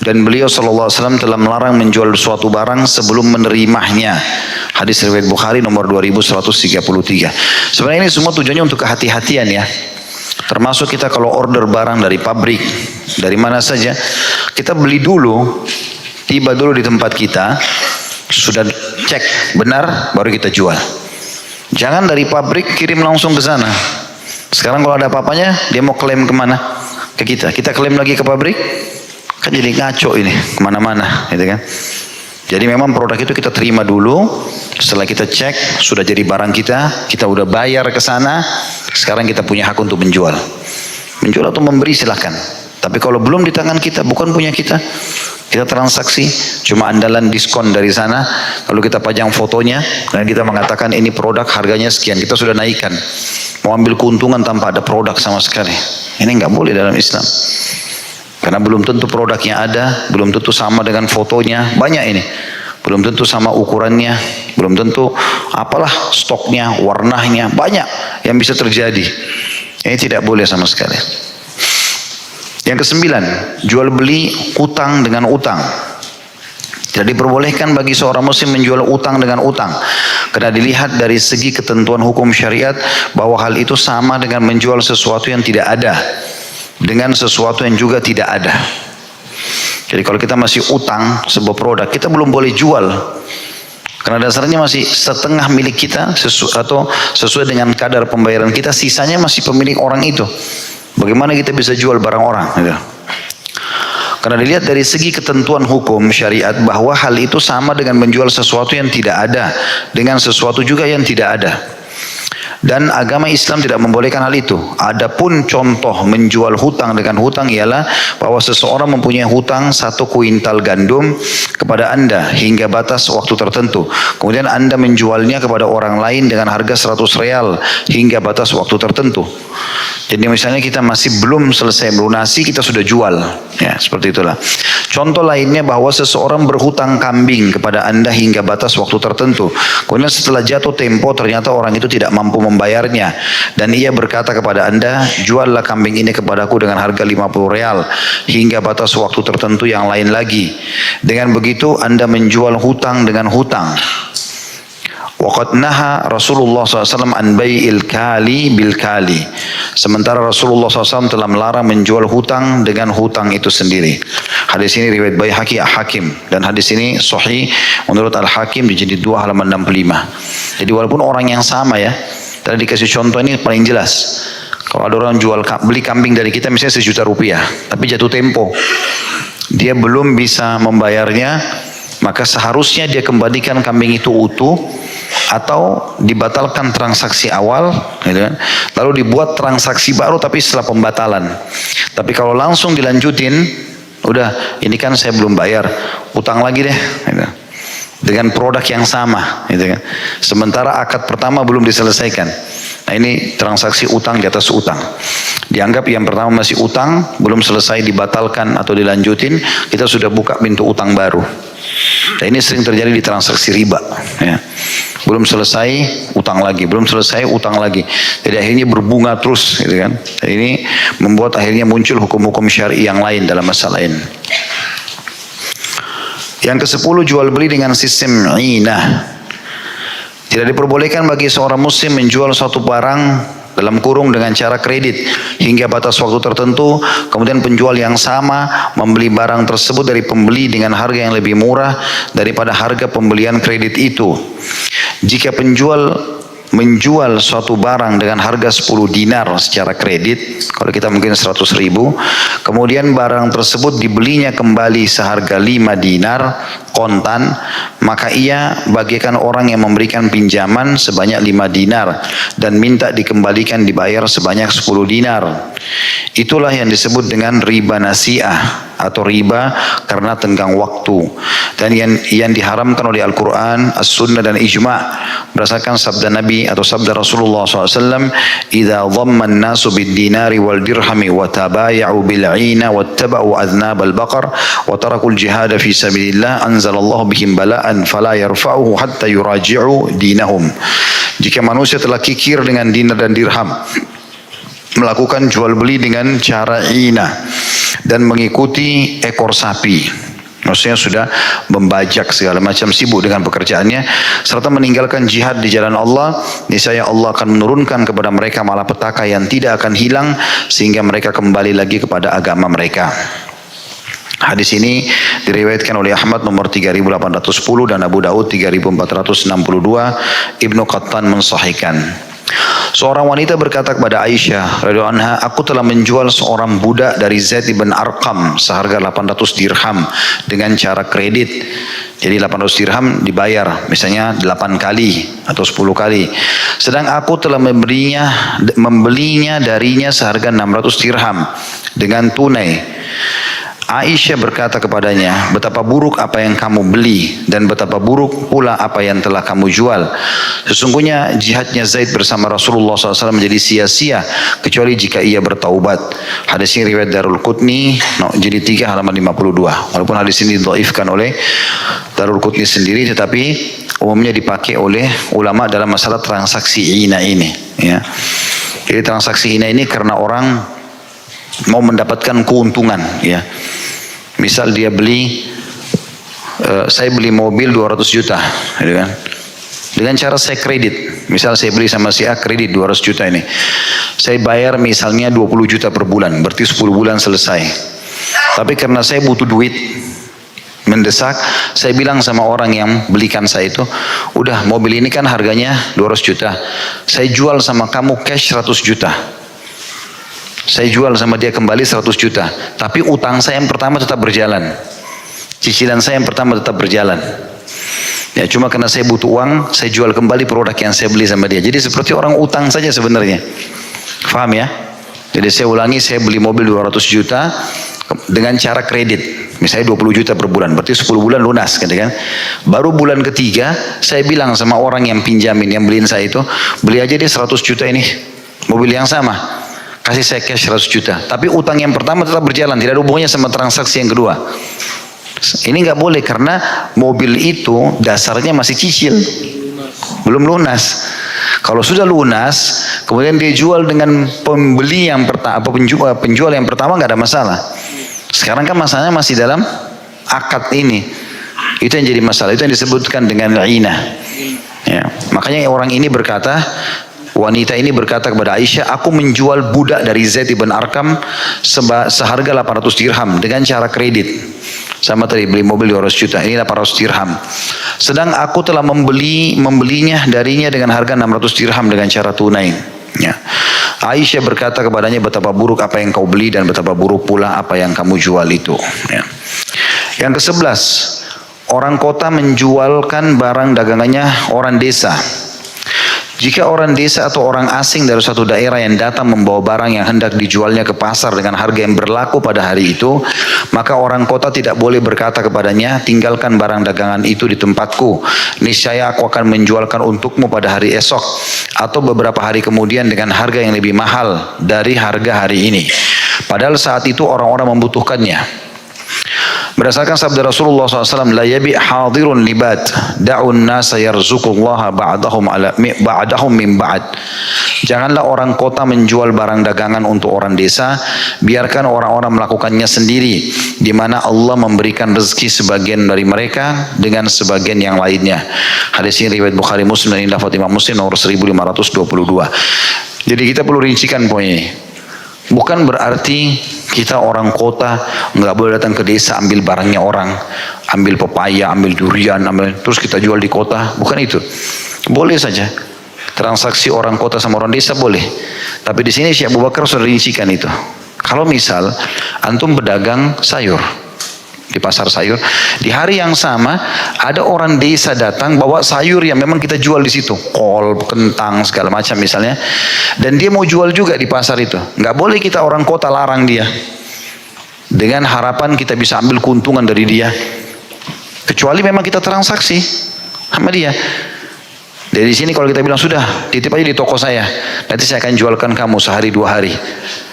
Dan beliau SAW telah melarang menjual suatu barang sebelum menerimanya. Hadis riwayat Bukhari nomor 2133. Sebenarnya ini semua tujuannya untuk kehati-hatian ya. Termasuk kita kalau order barang dari pabrik, dari mana saja, kita beli dulu, tiba dulu di tempat kita, sudah cek benar, baru kita jual. Jangan dari pabrik kirim langsung ke sana. Sekarang kalau ada apa-apanya, dia mau klaim kemana? Ke kita. Kita klaim lagi ke pabrik, kan jadi ngaco ini, kemana-mana, gitu kan? Jadi memang produk itu kita terima dulu, setelah kita cek sudah jadi barang kita, kita udah bayar ke sana, sekarang kita punya hak untuk menjual. Menjual atau memberi silahkan. Tapi kalau belum di tangan kita, bukan punya kita, kita transaksi, cuma andalan diskon dari sana, lalu kita pajang fotonya, dan kita mengatakan ini produk harganya sekian, kita sudah naikkan. Mau ambil keuntungan tanpa ada produk sama sekali. Ini nggak boleh dalam Islam. Karena belum tentu produknya ada, belum tentu sama dengan fotonya, banyak ini. Belum tentu sama ukurannya, belum tentu apalah stoknya, warnanya, banyak yang bisa terjadi. Ini tidak boleh sama sekali. Yang kesembilan, jual beli utang dengan utang. Tidak diperbolehkan bagi seorang muslim menjual utang dengan utang. Karena dilihat dari segi ketentuan hukum syariat bahwa hal itu sama dengan menjual sesuatu yang tidak ada dengan sesuatu yang juga tidak ada. Jadi kalau kita masih utang sebuah produk, kita belum boleh jual. Karena dasarnya masih setengah milik kita atau sesuai dengan kadar pembayaran kita, sisanya masih pemilik orang itu. Bagaimana kita bisa jual barang orang? Karena dilihat dari segi ketentuan hukum syariat bahwa hal itu sama dengan menjual sesuatu yang tidak ada dengan sesuatu juga yang tidak ada. Dan agama Islam tidak membolehkan hal itu. Adapun contoh menjual hutang dengan hutang ialah bahwa seseorang mempunyai hutang 1 kuintal gandum kepada Anda hingga batas waktu tertentu. Kemudian Anda menjualnya kepada orang lain dengan harga 100 real hingga batas waktu tertentu. Jadi misalnya kita masih belum selesai melunasi, kita sudah jual. Ya, seperti itulah. Contoh lainnya bahwa seseorang berhutang kambing kepada Anda hingga batas waktu tertentu. Kemudian setelah jatuh tempo ternyata orang itu tidak mampu membayarnya. Dan ia berkata kepada Anda, juallah kambing ini kepadaku dengan harga 50 real hingga batas waktu tertentu yang lain lagi. Dengan begitu Anda menjual hutang dengan hutang. Waqad naha Rasulullah SAW an bai'il kali bil kali. Sementara Rasulullah SAW telah melarang menjual hutang dengan hutang itu sendiri. Hadis ini riwayat Baihaqi Hakim, dan hadis ini sahih menurut Al-Hakim di jilid 2 halaman 65. Jadi walaupun orang yang sama ya, tadi dikasih contoh ini paling jelas. Kalau ada orang beli kambing dari kita misalnya 1 juta rupiah, tapi jatuh tempo, dia belum bisa membayarnya, maka seharusnya dia kembalikan kambing itu utuh atau dibatalkan transaksi awal, gitu kan? Lalu dibuat transaksi baru tapi setelah pembatalan. Tapi kalau langsung dilanjutin, udah ini kan saya belum bayar, utang lagi deh, gitu, dengan produk yang sama, gitu kan? Sementara akad pertama belum diselesaikan. Nah ini transaksi utang di atas utang. Dianggap yang pertama masih utang, belum selesai dibatalkan atau dilanjutin, kita sudah buka pintu utang baru. Nah ini sering terjadi di transaksi riba, ya. Belum selesai utang lagi, belum selesai utang lagi. Jadi akhirnya berbunga terus, gitu kan. Dan ini membuat akhirnya muncul hukum-hukum syar'i yang lain dalam masalah ini. Yang ke-10, jual beli dengan sistem inah. Tidak diperbolehkan bagi seorang muslim menjual suatu barang dalam kurung dengan cara kredit hingga batas waktu tertentu, kemudian penjual yang sama membeli barang tersebut dari pembeli dengan harga yang lebih murah daripada harga pembelian kredit itu. Jika penjual menjual suatu barang dengan harga 10 dinar secara kredit, kalau kita mungkin 100 ribu, kemudian barang tersebut dibelinya kembali seharga 5 dinar kontan, maka ia bagaikan orang yang memberikan pinjaman sebanyak 5 dinar dan minta dikembalikan dibayar sebanyak 10 dinar. Itulah yang disebut dengan riba nasi'ah atau riba karena tenggang waktu, dan yang diharamkan oleh Al-Quran, As-Sunnah dan Ijma' berdasarkan sabda Nabi atau sabda Rasulullah SAW, "Idza dhamma an-nasu bid-dinari wal dirhami wa tabaya'u bil-'ina wattaba'u adhnab al-baqar wa tarakul jihad fi sabilillah anzalallahu bihim bala'an fala yarfa'uhu hatta yuraji'u dinahum." Jika manusia telah kikir dengan dinar dan dirham, melakukan jual beli dengan cara ina dan mengikuti ekor sapi, maksudnya sudah membajak segala macam, sibuk dengan pekerjaannya, serta meninggalkan jihad di jalan Allah, niscaya Allah akan menurunkan kepada mereka malapetaka yang tidak akan hilang sehingga mereka kembali lagi kepada agama mereka. Hadis ini diriwayatkan oleh Ahmad nomor 3810 dan Abu Daud 3462, Ibnu Qattan mensahihkan. Seorang wanita berkata kepada Aisyah radhiyallahu anha, aku telah menjual seorang budak dari Zaid bin Arqam seharga 800 dirham dengan cara kredit. Jadi 800 dirham dibayar misalnya 8 kali atau 10 kali. Sedang aku telah membelinya darinya seharga 600 dirham dengan tunai. Aisyah berkata kepadanya, betapa buruk apa yang kamu beli dan betapa buruk pula apa yang telah kamu jual. Sesungguhnya jihadnya Zaid bersama Rasulullah SAW menjadi sia-sia kecuali jika ia bertaubat. Hadis ini riwayat Darul Qutni, jilid 3 halaman 52. Walaupun hadis ini dhaifkan oleh Darul Qutni sendiri, tetapi umumnya dipakai oleh ulama dalam masalah transaksi ina ini. Ya. Jadi transaksi ina ini karena orang mau mendapatkan keuntungan, ya. Misal dia saya beli mobil 200 juta, gitu kan. Dengan cara saya kredit, misal saya beli sama si A kredit 200 juta ini. Saya bayar misalnya 20 juta per bulan, berarti 10 bulan selesai. Tapi karena saya butuh duit, mendesak, saya bilang sama orang yang belikan saya itu, udah mobil ini kan harganya 200 juta, saya jual sama kamu cash 100 juta. Saya jual sama dia kembali 100 juta. Tapi utang saya yang pertama tetap berjalan. Cicilan saya yang pertama tetap berjalan. Ya, cuma karena saya butuh uang, saya jual kembali produk yang saya beli sama dia. Jadi seperti orang utang saja sebenarnya. Faham ya? Jadi saya ulangi, saya beli mobil 200 juta dengan cara kredit. Misalnya 20 juta per bulan, berarti 10 bulan lunas kan. Baru bulan ketiga, saya bilang sama orang yang pinjamin, yang beliin saya itu, beli aja dia 100 juta ini, mobil yang sama. Kasih saya cash 100 juta. Tapi utang yang pertama tetap berjalan. Tidak ada hubungannya sama transaksi yang kedua. Ini nggak boleh karena mobil itu dasarnya masih cicil, belum lunas. Kalau sudah lunas, kemudian dia jual dengan pembeli yang pertama, penjual yang pertama, nggak ada masalah. Sekarang kan masalahnya masih dalam akad ini. Itu yang jadi masalah. Itu yang disebutkan dengan inah. Ya. Makanya orang ini berkata, wanita ini berkata kepada Aisyah, aku menjual budak dari Zaid ibn Arqam seharga 800 dirham dengan cara kredit. Sama tadi beli mobil 200 juta, ini 800 dirham. Sedang aku telah membelinya darinya dengan harga 600 dirham dengan cara tunai. Ya. Aisyah berkata kepadanya, betapa buruk apa yang kau beli dan betapa buruk pula apa yang kamu jual itu. Ya. Yang ke-11, orang kota menjualkan barang dagangannya orang desa. Jika orang desa atau orang asing dari suatu daerah yang datang membawa barang yang hendak dijualnya ke pasar dengan harga yang berlaku pada hari itu, maka orang kota tidak boleh berkata kepadanya, tinggalkan barang dagangan itu di tempatku, niscaya aku akan menjualkan untukmu pada hari esok atau beberapa hari kemudian dengan harga yang lebih mahal dari harga hari ini. Padahal saat itu orang-orang membutuhkannya. Berdasarkan sabda Rasulullah SAW, la yabi hadirun libat, da'un nasa yarzuqullaha ba'dahum min ba'd. Janganlah orang kota menjual barang dagangan untuk orang desa, biarkan orang-orang melakukannya sendiri, di mana Allah memberikan rezeki sebagian dari mereka dengan sebagian yang lainnya. Hadis ini riwayat Bukhari Muslim dan lafaz Imam Muslim nomor 1522. Jadi kita perlu rincikan poin ini. Bukan berarti kita orang kota nggak boleh datang ke desa ambil barangnya orang, ambil pepaya, ambil durian, terus kita jual di kota. Bukan itu. Boleh saja transaksi orang kota sama orang desa boleh. Tapi di sini Syekh Abu Bakar sudah rincikan itu. Kalau misal antum pedagang sayur di pasar sayur, di hari yang sama ada orang desa datang bawa sayur yang memang kita jual di situ, kol, kentang, segala macam misalnya, dan dia mau jual juga di pasar itu. Nggak boleh kita orang kota larang dia dengan harapan kita bisa ambil keuntungan dari dia, kecuali memang kita transaksi sama dia. Dari sini kalau kita bilang sudah titip aja di toko saya, nanti saya akan jualkan kamu sehari 2 hari.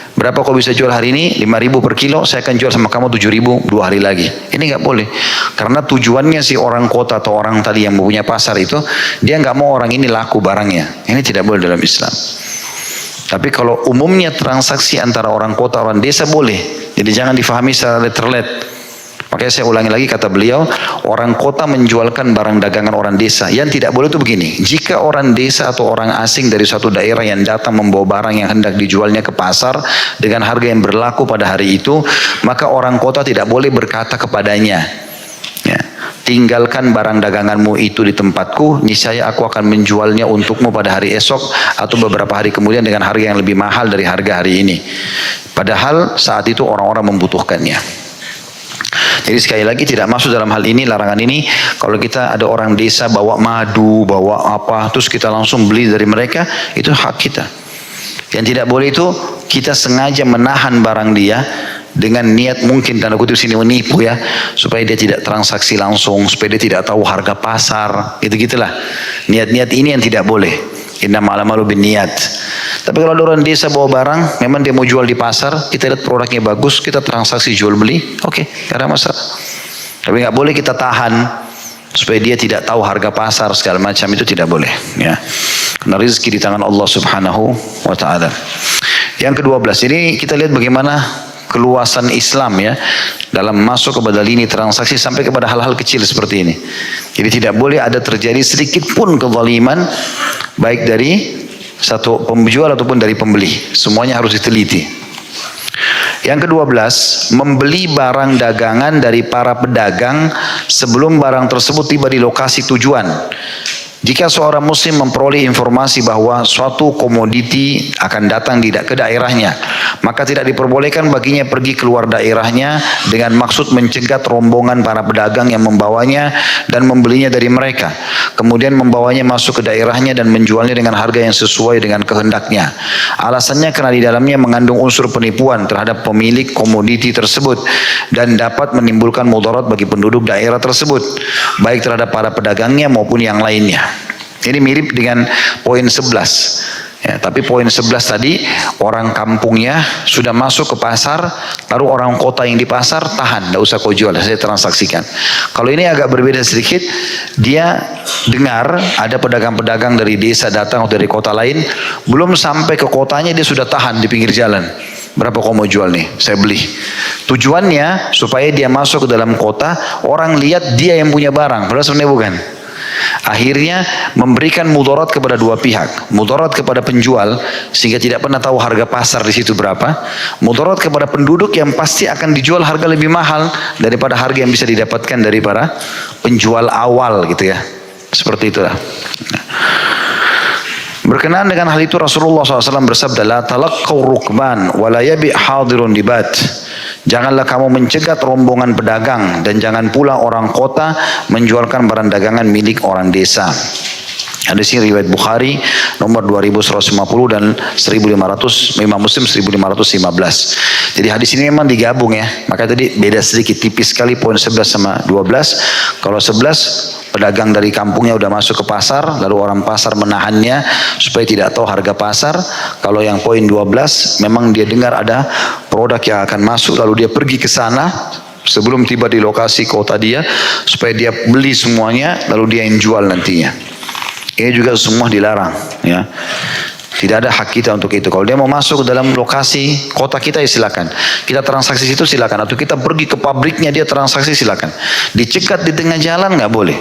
Berapa kau bisa jual hari ini? 5.000 per kilo, saya akan jual sama kamu 7.000 2 hari lagi. Ini nggak boleh. Karena tujuannya si orang kota atau orang tadi yang punya pasar itu, dia nggak mau orang ini laku barangnya. Ini tidak boleh dalam Islam. Tapi kalau umumnya transaksi antara orang kota orang desa boleh. Jadi jangan difahami secara letterlet. Makanya saya ulangi lagi kata beliau, orang kota menjualkan barang dagangan orang desa. Yang tidak boleh itu begini, jika orang desa atau orang asing dari suatu daerah yang datang membawa barang yang hendak dijualnya ke pasar dengan harga yang berlaku pada hari itu, maka orang kota tidak boleh berkata kepadanya, ya, tinggalkan barang daganganmu itu di tempatku, niscaya aku akan menjualnya untukmu pada hari esok atau beberapa hari kemudian dengan harga yang lebih mahal dari harga hari ini. Padahal saat itu orang-orang membutuhkannya. Jadi sekali lagi tidak masuk dalam hal ini, larangan ini. Kalau kita ada orang desa bawa madu, bawa apa, terus kita langsung beli dari mereka, itu hak kita. Yang tidak boleh itu kita sengaja menahan barang dia dengan niat mungkin tanda kutip sini menipu ya, supaya dia tidak transaksi langsung, supaya dia tidak tahu harga pasar, gitu-gitulah. Niat-niat ini yang tidak boleh. Innamal a'malu binniyat. Tapi kalau ada orang desa bawa barang, memang dia mau jual di pasar, kita lihat produknya bagus, kita transaksi jual beli, oke, gak ada masalah. Tapi nggak boleh kita tahan supaya dia tidak tahu harga pasar segala macam, itu tidak boleh. Ya, karena rezeki di tangan Allah Subhanahu wa Ta'ala. Yang ke-12 ini kita lihat bagaimana keluasan Islam ya dalam masuk kepada lini transaksi sampai kepada hal-hal kecil seperti ini. Jadi tidak boleh ada terjadi sedikit pun kezaliman baik dari satu penjual ataupun dari pembeli. Semuanya harus diteliti. Yang ke-12, membeli barang dagangan dari para pedagang sebelum barang tersebut tiba di lokasi tujuan. Jika seorang muslim memperoleh informasi bahwa suatu komoditi akan datang ke daerahnya, maka tidak diperbolehkan baginya pergi keluar daerahnya dengan maksud mencegat rombongan para pedagang yang membawanya dan membelinya dari mereka, kemudian membawanya masuk ke daerahnya dan menjualnya dengan harga yang sesuai dengan kehendaknya. Alasannya karena di dalamnya mengandung unsur penipuan terhadap pemilik komoditi tersebut dan dapat menimbulkan mudarat bagi penduduk daerah tersebut, baik terhadap para pedagangnya maupun yang lainnya. Ini mirip dengan poin 11. Ya, tapi poin 11 tadi, orang kampungnya sudah masuk ke pasar, lalu orang kota yang di pasar tahan, tidak usah kau jual, saya transaksikan. Kalau ini agak berbeda sedikit, dia dengar ada pedagang-pedagang dari desa datang atau dari kota lain, belum sampai ke kotanya dia sudah tahan di pinggir jalan. Berapa kau mau jual nih? Saya beli. Tujuannya supaya dia masuk ke dalam kota, orang lihat dia yang punya barang, padahal sebenarnya bukan. Akhirnya memberikan mudarat kepada dua pihak. Mudarat kepada penjual sehingga tidak pernah tahu harga pasar di situ berapa. Mudarat kepada penduduk yang pasti akan dijual harga lebih mahal daripada harga yang bisa didapatkan dari para penjual awal gitu ya. Seperti itulah. Berkenaan dengan hal itu Rasulullah SAW bersabda, la talaqqaw rukban wa la yabi' hadirun dibat. Janganlah kamu mencegat rombongan pedagang dan jangan pula orang kota menjualkan barang dagangan milik orang desa. Hadis ini riwayat Bukhari nomor 2150 dan 1500, Imam Muslim 1515. Jadi hadis ini memang digabung ya. Maka tadi beda sedikit, tipis sekali poin 11 sama 12. Kalau 11 pedagang dari kampungnya udah masuk ke pasar, lalu orang pasar menahannya supaya tidak tahu harga pasar. Kalau yang poin 12 memang dia dengar ada produk yang akan masuk, lalu dia pergi ke sana sebelum tiba di lokasi kota dia supaya dia beli semuanya, lalu dia yang jual nantinya. Ini juga semua dilarang ya. Tidak ada hak kita untuk itu. Kalau dia mau masuk ke dalam lokasi kota kita ya silakan. Kita transaksi situ silakan. Atau kita pergi ke pabriknya dia transaksi silakan. Dicegat di tengah jalan nggak boleh.